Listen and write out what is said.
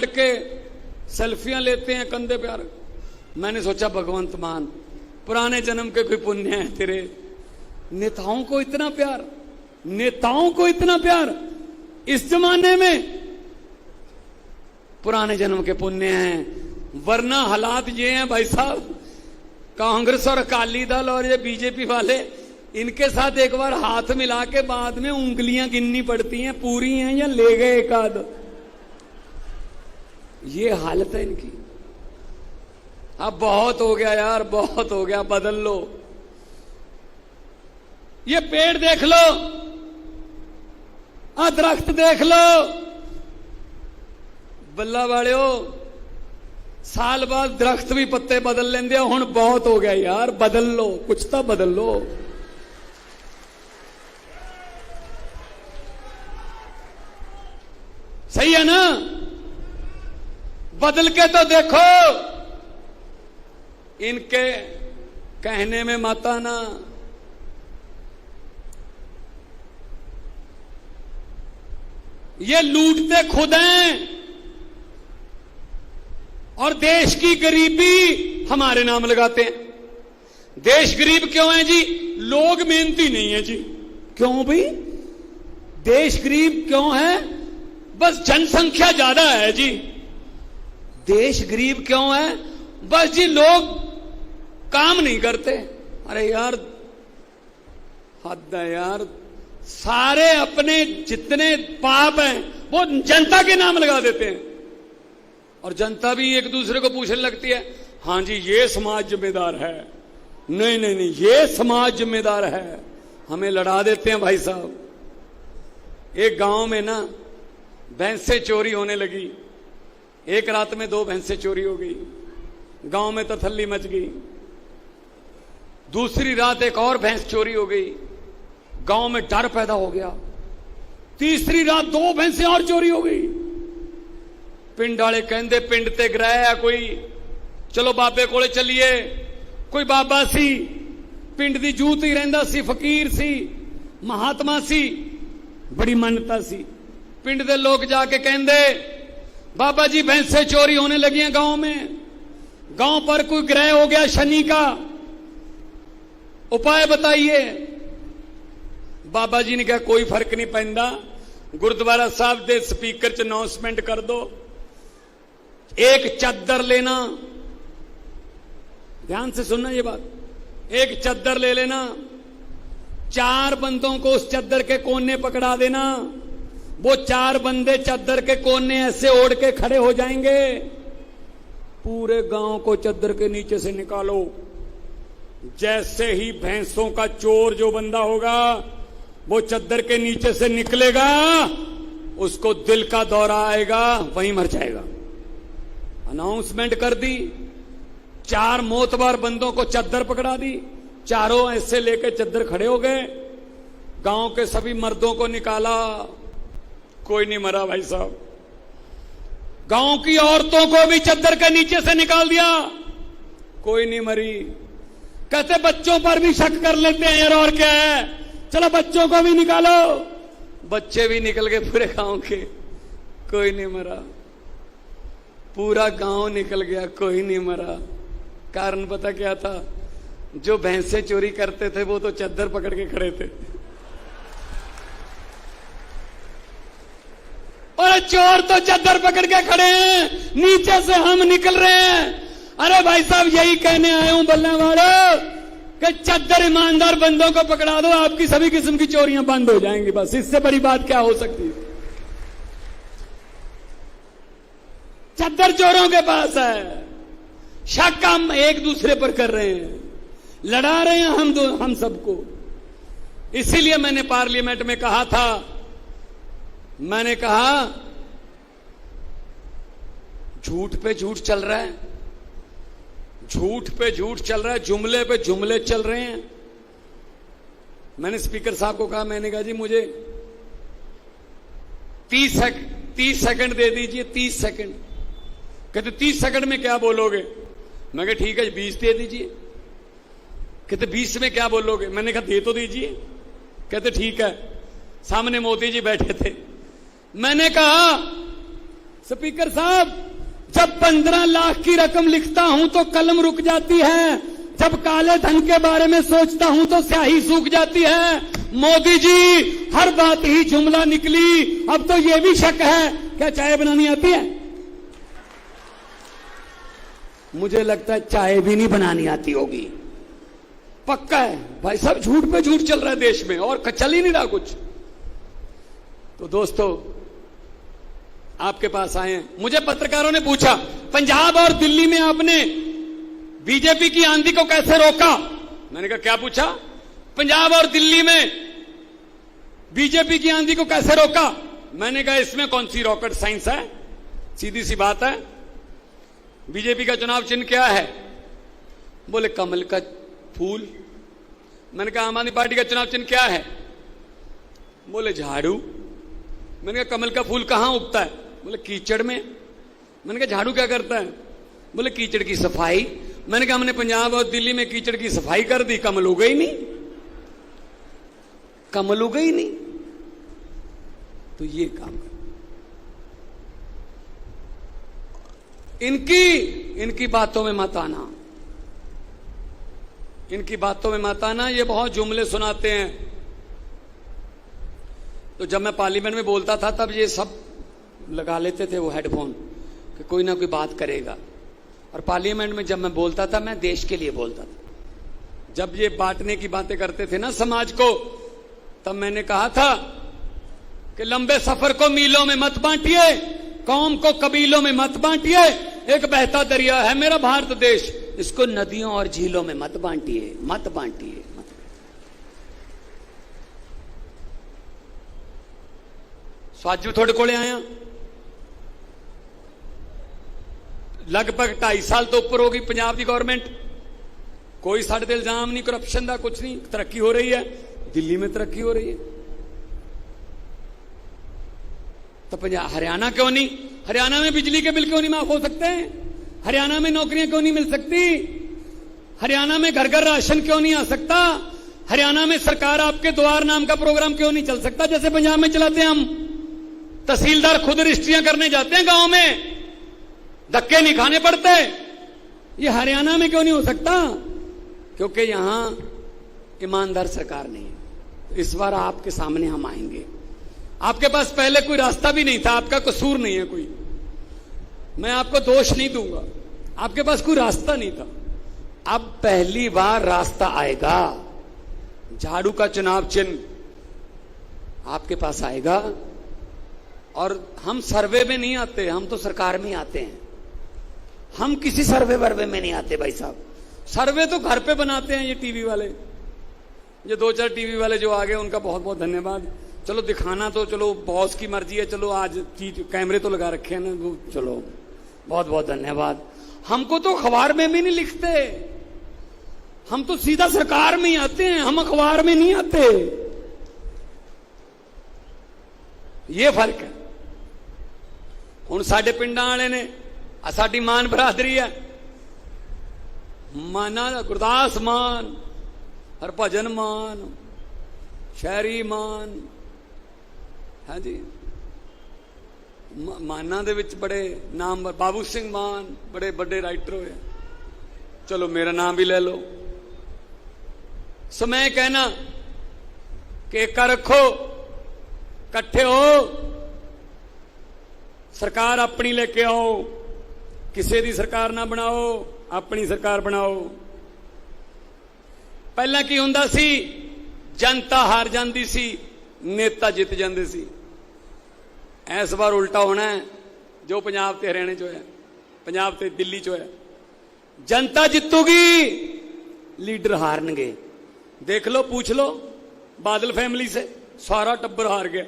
लड़के सेल्फियां लेते हैं कंधे पे। यार मैंने सोचा भगवंत मान, पुराने जन्म के कोई पुण्य है तेरे, नेताओं को इतना प्यार, नेताओं को इतना प्यार इस जमाने में, पुराने जन्म के पुण्य हैं। वरना हालात ये हैं भाई साहब, कांग्रेस और अकाली दल और ये बीजेपी वाले, इनके साथ एक बार हाथ मिला के बाद में उंगलियां गिननी पड़ती हैं, पूरी हैं या ले गए एक आध, ये हालत है इनकी। अब बहुत हो गया यार, बहुत हो गया, बदल लो। ये पेड़ देख लो, दरख्त देख लो, बल्ला वाले साल बाद दरख्त भी पत्ते बदल लेंदे, हुण बहुत हो गया यार, बदल लो, कुछ तो बदल लो। सही है ना? बदल के तो देखो, इनके कहने में मत आना। ये लूटते खुद हैं और देश की गरीबी हमारे नाम लगाते हैं। देश गरीब क्यों है जी? लोग मेहनती नहीं है जी। क्यों भाई? देश गरीब क्यों है? बस जनसंख्या ज्यादा है जी। देश गरीब क्यों है? बस जी लोग काम नहीं करते। अरे यार हद है यार, सारे अपने जितने पाप हैं वो जनता के नाम लगा देते हैं, और जनता भी एक दूसरे को पूछने लगती है, हां जी ये समाज जिम्मेदार है, नहीं नहीं नहीं ये समाज जिम्मेदार है, हमें लड़ा देते हैं भाई साहब। एक गांव में ना भैंसें चोरी होने लगी, एक रात में 2 भैंसें चोरी हो गई, गांव में तथल्ली मच गई। दूसरी रात एक और भैंस चोरी हो गई, गांव में डर पैदा हो गया। तीसरी रात 2 भैंसें और चोरी हो गई। पिंड वाले कहते पिंड ते ग्रह है कोई, चलो बाबे कोले चलिए। कोई बाबा सी, पिंड दी जूत ही रहिंदा सी, फकीर सी, महात्मा सी, बड़ी मान्यता सी। पिंड दे लोग जाके कहते बाबा जी भैंसें चोरी होने लगी हैं गांव में, गांव पर कोई ग्रह हो गया शनि का, उपाय बताइए। बाबा जी ने कहा कोई फर्क नहीं पैंदा, गुरुद्वारा साहब दे स्पीकर च अनाउंसमेंट कर दो, एक चद्दर लेना, ध्यान से सुनना ये बात, एक चद्दर ले लेना, 4 बंदों को उस चद्दर के कोने पकड़ा देना, वो 4 बंदे चद्दर के कोने ऐसे ओढ़ के खड़े हो जाएंगे, पूरे गांव को चद्दर के नीचे से निकालो। जैसे ही भैंसों का चोर जो बंदा होगा वो चद्दर के नीचे से निकलेगा, उसको दिल का दौरा आएगा, वहीं मर जाएगा। अनाउंसमेंट कर दी, 4 मोतबार बंदों को चद्दर पकड़ा दी, चारों ऐसे लेके चद्दर खड़े हो गए, गांव के सभी मर्दों को निकाला, कोई नहीं मरा भाई साहब। गांव की औरतों को भी चद्दर के नीचे से निकाल दिया, कोई नहीं मरी। कहते बच्चों पर भी शक कर लेते हैं यार, और क्या है, चलो बच्चों को भी निकालो, बच्चे भी निकल गए पूरे गांव के, कोई नहीं मरा। पूरा गांव निकल गया, कोई नहीं मरा। कारण पता क्या था? जो भैंसे चोरी करते थे वो तो चद्दर पकड़ के खड़े थे, और चोर तो चद्दर पकड़ के खड़े हैं, नीचे से हम निकल रहे हैं। अरे भाई साहब यही कहने आया हूं बल्ला वालों कि चद्दर ईमानदार बंदों को पकड़ा दो, आपकी सभी किस्म की चोरियां बंद हो जाएंगी। बस इससे बड़ी बात क्या हो सकती है? चद्दर चोरों के पास है, शक हम एक दूसरे पर कर रहे हैं, लड़ा रहे हैं हम सबको। इसीलिए मैंने पार्लियामेंट में कहा था, मैंने कहा झूठ पे झूठ चल रहा है, झूठ पे झूठ चल रहा है, जुमले पे जुमले चल रहे हैं। मैंने स्पीकर साहब को कहा, मैंने कहा जी मुझे 30 सेकंड दे दीजिए, 30 सेकंड। कहते 30 सेकंड में क्या बोलोगे? मैं कहा ठीक है 20 दे दीजिए। कहते 20 में क्या बोलोगे? मैंने कहा दे तो दीजिए। कहते ठीक है। सामने मोदी जी बैठे थे, मैंने कहा स्पीकर साहब, जब 15 लाख की रकम लिखता हूं तो कलम रुक जाती है, जब काले धन के बारे में सोचता हूं तो स्याही सूख जाती है। मोदी जी, हर बात ही जुमला निकली, अब तो यह भी शक है क्या चाय बनानी आती है? मुझे लगता है चाय भी नहीं बनानी आती होगी, पक्का है भाई साहब। झूठ पे झूठ चल रहा है देश में और चल ही नहीं रहा कुछ। तो दोस्तों, आपके पास आए हैं, मुझे पत्रकारों ने पूछा पंजाब और दिल्ली में आपने बीजेपी की आंधी को कैसे रोका? मैंने कहा क्या पूछा? पंजाब और दिल्ली में बीजेपी की आंधी को कैसे रोका? मैंने कहा इसमें कौन सी रॉकेट साइंस है, सीधी सी बात है। बीजेपी का चुनाव चिन्ह क्या है? बोले कमल का फूल। मैंने कहा आम आदमी पार्टी का चुनाव चिन्ह क्या है? बोले झाड़ू। मैंने कहा कमल का फूल कहां उगता है? बोले कीचड़ में। मैंने कहा झाड़ू क्या करता है? बोले कीचड़ की सफाई। मैंने कहा हमने पंजाब और दिल्ली में कीचड़ की सफाई कर दी, कमल उगा ही नहीं, कमल उगा ही नहीं। तो ये काम कर, इनकी बातों में मत आना, इनकी बातों में मत आना। ये बहुत जुमले सुनाते हैं। तो जब मैं पार्लियामेंट में बोलता था तब ये सब लगा लेते थे वो हेडफोन कि कोई ना कोई बात करेगा। और पार्लियामेंट में जब मैं बोलता था, मैं देश के लिए बोलता था। जब ये बांटने की बातें करते थे ना समाज को, तब मैंने कहा था कि लंबे सफर को मीलों में मत बांटिए, कौम को कबीलों में मत बांटिए। एक बहता दरिया है मेरा भारत देश, इसको नदियों और झीलों में मत बांटिए, मत बांटिए, मत। स्वाजू थोड़े कोले आया, लगभग 2.5 साल तो ऊपर होगी पंजाब की गवर्नमेंट, कोई साढ़े ते इल्जाम नहीं करप्शन का, कुछ नहीं, तरक्की हो रही है। दिल्ली में तरक्की हो रही है, तो पंजाब हरियाणा क्यों नहीं? हरियाणा में बिजली के बिल क्यों नहीं माफ हो सकते? हरियाणा में नौकरियां क्यों नहीं मिल सकती? हरियाणा में घर घर राशन क्यों नहीं आ सकता? हरियाणा में सरकार आपके द्वार नाम का प्रोग्राम क्यों नहीं चल सकता जैसे पंजाब में चलाते हैं हम? तहसीलदार खुद रजिस्ट्रियां करने जाते हैं गांव में, धक्के नहीं खाने पड़ते। ये हरियाणा में क्यों नहीं हो सकता? क्योंकि यहां ईमानदार सरकार नहीं है। इस बार आपके सामने हम आएंगे। आपके पास पहले कोई रास्ता भी नहीं था, आपका कसूर नहीं है कोई, मैं आपको दोष नहीं दूंगा, आपके पास कोई रास्ता नहीं था। अब पहली बार रास्ता आएगा, झाड़ू का चुनाव चिन्ह आपके पास आएगा। और हम सर्वे में नहीं आते, हम तो सरकार में आते हैं। हम किसी सर्वे वर्वे में नहीं आते भाई साहब। सर्वे तो घर पे बनाते हैं ये टीवी वाले, ये 2-4 टीवी वाले जो आ गए उनका बहुत बहुत धन्यवाद। चलो दिखाना तो चलो बॉस की मर्जी है, चलो आज कैमरे तो लगा रखे हैं ना, चलो बहुत बहुत धन्यवाद। हमको तो अखबार में भी नहीं लिखते, हम तो सीधा सरकार में ही आते हैं, हम अखबार में नहीं आते। ये फर्क है। हुण साडे पिंडां वाले ने, साडी मान बरादरी है, माना गुरदास मान, हरभजन मान, शहरी मान, हाँ जी, माना दे विच बड़े नाम, बाबू सिंह मान बड़े बड़े राइटर हुए। चलो मेरा नाम भी ले लो। सो मैं कहना कि एका रखो, इकट्ठे हो, सरकार अपनी लेके आओ, किसी दी सरकार ना बनाओ, अपनी सरकार बनाओ। पहला की हुंदा सी, जनता हार जाती सी, नेता जित जाते सी। इस बार उल्टा होना है, जो पंजाब ते हरियाणे चो है, पंजाब ते दिल्ली चो है। जनता जितूगी, लीडर हारनगे। देख लो, पूछ लो बादल फैमिली से, सारा टब्बर हार गया।